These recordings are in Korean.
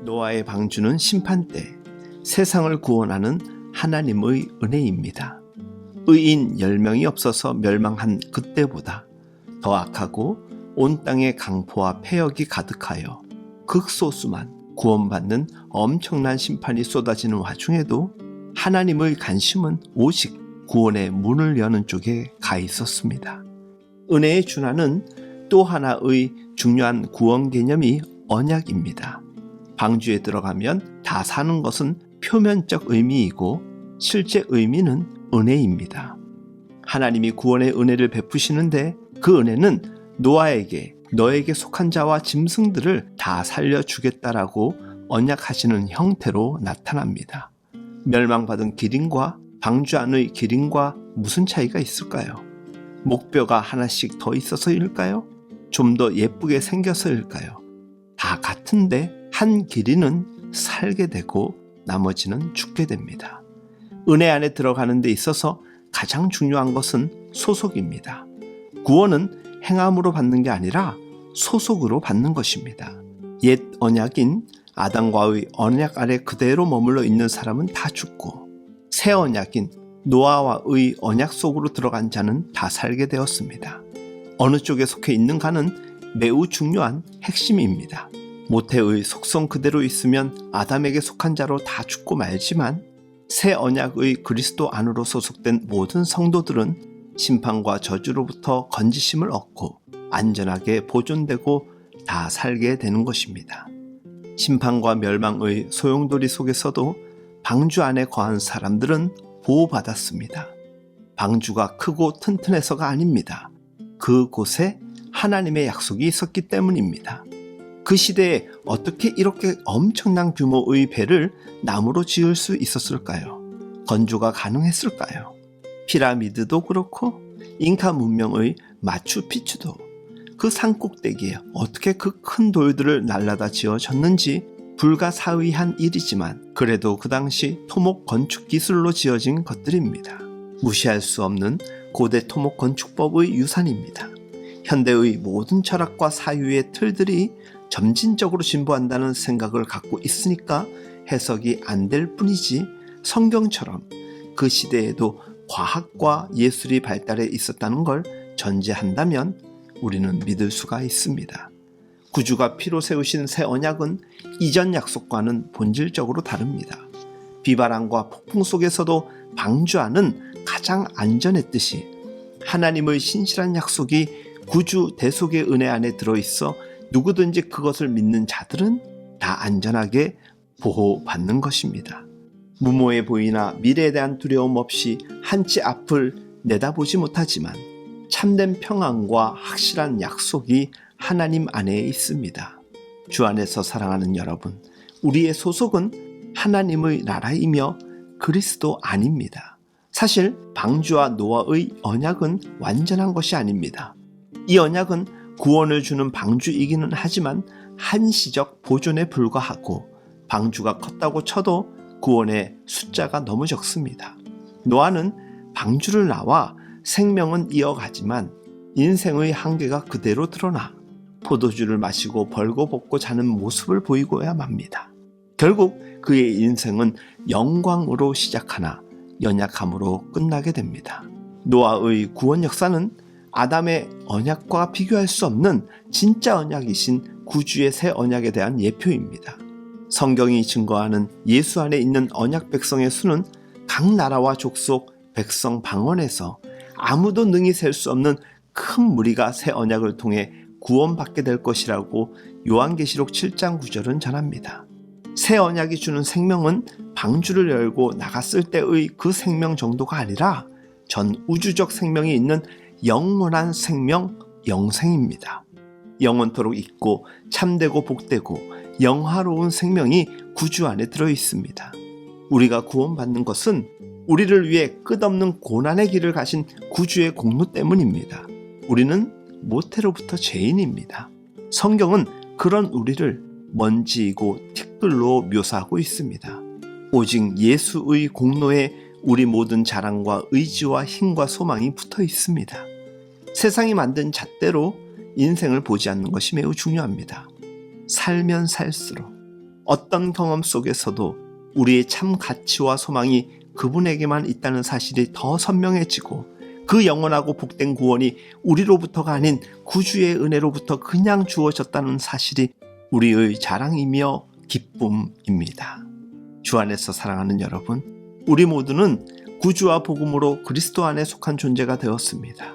노아의 방주는 심판때 세상을 구원하는 하나님의 은혜입니다. 의인 10명이 없어서 멸망한 그때보다 더 악하고 온 땅에 강포와 폐역이 가득하여 극소수만 구원받는 엄청난 심판이 쏟아지는 와중에도 하나님의 관심은 오직 구원의 문을 여는 쪽에 가 있었습니다. 은혜의 준하는 또 하나의 중요한 구원 개념이 언약입니다. 방주에 들어가면 다 사는 것은 표면적 의미이고 실제 의미는 은혜입니다. 하나님이 구원의 은혜를 베푸시는데 그 은혜는 노아에게 너에게 속한 자와 짐승들을 다 살려주겠다라고 언약하시는 형태로 나타납니다. 멸망받은 기린과 방주 안의 기린과 무슨 차이가 있을까요? 목뼈가 하나씩 더 있어서일까요? 좀 더 예쁘게 생겨서일까요? 다 같은데 한 기린은 살게 되고 나머지는 죽게 됩니다. 은혜 안에 들어가는 데 있어서 가장 중요한 것은 소속입니다. 구원은 행함으로 받는 게 아니라 소속으로 받는 것입니다. 옛 언약인 아담과의 언약 아래 그대로 머물러 있는 사람은 다 죽고 새 언약인 노아와의 언약 속으로 들어간 자는 다 살게 되었습니다. 어느 쪽에 속해 있는가는 매우 중요한 핵심입니다. 모태의 속성 그대로 있으면 아담에게 속한 자로 다 죽고 말지만 새 언약의 그리스도 안으로 소속된 모든 성도들은 심판과 저주로부터 건지심을 얻고 안전하게 보존되고 다 살게 되는 것입니다. 심판과 멸망의 소용돌이 속에서도 방주 안에 거한 사람들은 보호받았습니다. 방주가 크고 튼튼해서가 아닙니다. 그곳에 하나님의 약속이 있었기 때문입니다. 그 시대에 어떻게 이렇게 엄청난 규모의 배를 나무로 지을 수 있었을까요? 건조가 가능했을까요? 피라미드도 그렇고 잉카 문명의 마추픽추도 그 산꼭대기에 어떻게 그 큰 돌들을 날라다 지어졌는지 불가사의한 일이지만 그래도 그 당시 토목 건축 기술로 지어진 것들입니다. 무시할 수 없는 고대 토목 건축법의 유산입니다. 현대의 모든 철학과 사유의 틀들이 점진적으로 진보한다는 생각을 갖고 있으니까 해석이 안 될 뿐이지 성경처럼 그 시대에도 과학과 예술이 발달해 있었다는 걸 전제한다면 우리는 믿을 수가 있습니다. 구주가 피로 세우신 새 언약은 이전 약속과는 본질적으로 다릅니다. 비바람과 폭풍 속에서도 방주안은 가장 안전했듯이 하나님의 신실한 약속이 구주 대속의 은혜 안에 들어있어 누구든지 그것을 믿는 자들은 다 안전하게 보호받는 것입니다. 무모해 보이나 미래에 대한 두려움 없이 한치 앞을 내다보지 못하지만 참된 평안과 확실한 약속이 하나님 안에 있습니다. 주 안에서 사랑하는 여러분, 우리의 소속은 하나님의 나라이며 그리스도 안입니다. 사실 방주와 노아의 언약은 완전한 것이 아닙니다. 이 언약은 구원을 주는 방주이기는 하지만 한시적 보존에 불과하고 방주가 컸다고 쳐도 구원의 숫자가 너무 적습니다. 노아는 방주를 나와 생명은 이어가지만 인생의 한계가 그대로 드러나 포도주를 마시고 벌거벗고 자는 모습을 보이고야 맙니다. 결국 그의 인생은 영광으로 시작하나 연약함으로 끝나게 됩니다. 노아의 구원 역사는 아담의 언약과 비교할 수 없는 진짜 언약이신 구주의 새 언약에 대한 예표입니다. 성경이 증거하는 예수 안에 있는 언약 백성의 수는 각 나라와 족속, 백성 방언에서 아무도 능히 셀 수 없는 큰 무리가 새 언약을 통해 구원받게 될 것이라고 요한계시록 7장 9절은 전합니다. 새 언약이 주는 생명은 방주를 열고 나갔을 때의 그 생명 정도가 아니라 전 우주적 생명이 있는 영원한 생명, 영생입니다. 영원토록 있고 참되고 복되고 영화로운 생명이 구주 안에 들어있습니다. 우리가 구원받는 것은 우리를 위해 끝없는 고난의 길을 가신 구주의 공로 때문입니다. 우리는 모태로부터 죄인입니다. 성경은 그런 우리를 먼지이고 티끌로 묘사하고 있습니다. 오직 예수의 공로에 우리 모든 자랑과 의지와 힘과 소망이 붙어 있습니다. 세상이 만든 잣대로 인생을 보지 않는 것이 매우 중요합니다. 살면 살수록 어떤 경험 속에서도 우리의 참 가치와 소망이 그분에게만 있다는 사실이 더 선명해지고 그 영원하고 복된 구원이 우리로부터가 아닌 구주의 은혜로부터 그냥 주어졌다는 사실이 우리의 자랑이며 기쁨입니다. 주 안에서 사랑하는 여러분, 우리 모두는 구주와 복음으로 그리스도 안에 속한 존재가 되었습니다.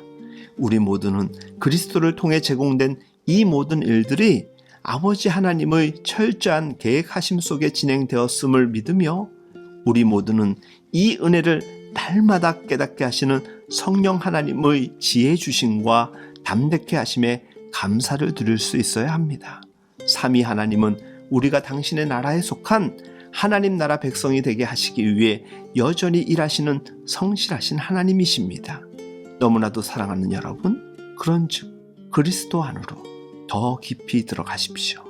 우리 모두는 그리스도를 통해 제공된 이 모든 일들이 아버지 하나님의 철저한 계획하심 속에 진행되었음을 믿으며 우리 모두는 이 은혜를 날마다 깨닫게 하시는 성령 하나님의 지혜 주심과 담대케 하심에 감사를 드릴 수 있어야 합니다. 삼위 하나님은 우리가 당신의 나라에 속한 하나님 나라 백성이 되게 하시기 위해 여전히 일하시는 성실하신 하나님이십니다. 너무나도 사랑하는 여러분, 그런즉 그리스도 안으로 더 깊이 들어가십시오.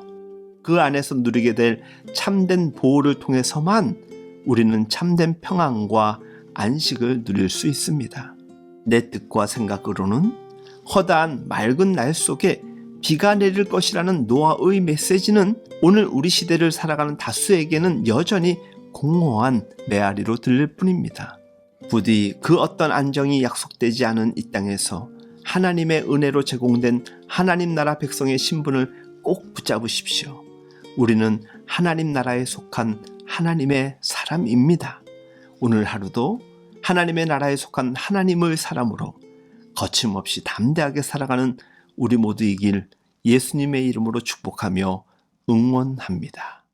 그 안에서 누리게 될 참된 보호를 통해서만 우리는 참된 평안과 안식을 누릴 수 있습니다. 내 뜻과 생각으로는 허다한 맑은 날 속에 비가 내릴 것이라는 노아의 메시지는 오늘 우리 시대를 살아가는 다수에게는 여전히 공허한 메아리로 들릴 뿐입니다. 부디 그 어떤 안정이 약속되지 않은 이 땅에서 하나님의 은혜로 제공된 하나님 나라 백성의 신분을 꼭 붙잡으십시오. 우리는 하나님 나라에 속한 하나님의 사람입니다. 오늘 하루도 하나님의 나라에 속한 하나님의 사람으로 거침없이 담대하게 살아가는 우리 모두이길 예수님의 이름으로 축복하며 응원합니다.